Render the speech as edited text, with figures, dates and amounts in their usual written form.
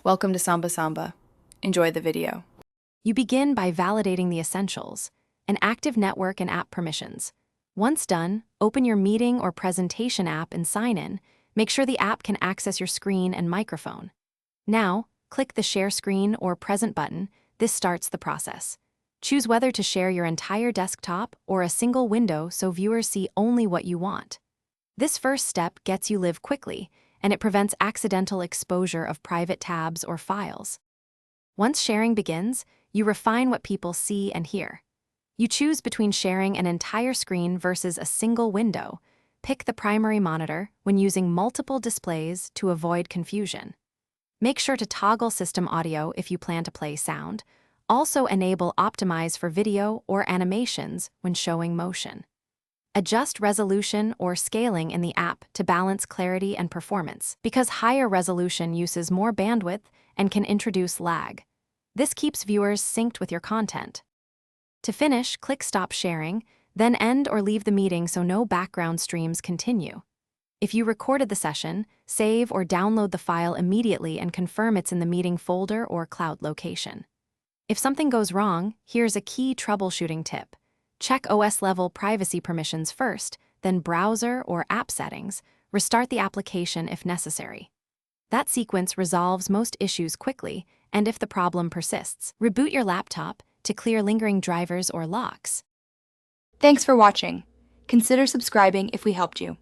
Welcome to Samba Samba. Enjoy the video. You begin by validating the essentials: an active network and app permissions. Once done, open your meeting or presentation app and sign in. Make sure the app can access your screen and microphone. Now, click the Share Screen or Present button. This starts the process. Choose whether to share your entire desktop or a single window so viewers see only what you want. This first step gets you live quickly, and it prevents accidental exposure of private tabs or files. Once sharing begins, you refine what people see and hear. You choose between sharing an entire screen versus a single window. Pick the primary monitor when using multiple displays to avoid confusion. Make sure to toggle system audio if you plan to play sound. Also enable Optimize for video or animations when showing motion. Adjust resolution or scaling in the app to balance clarity and performance, because higher resolution uses more bandwidth and can introduce lag. This keeps viewers synced with your content. To finish, click Stop Sharing, then end or leave the meeting so no background streams continue. If you recorded the session, save or download the file immediately and confirm it's in the meeting folder or cloud location. If something goes wrong, here's a key troubleshooting tip. Check OS-level privacy permissions first, then browser or app settings. Restart the application if necessary. That sequence resolves most issues quickly, and if the problem persists, reboot your laptop to clear lingering drivers or locks. Thanks for watching. Consider subscribing if we helped you.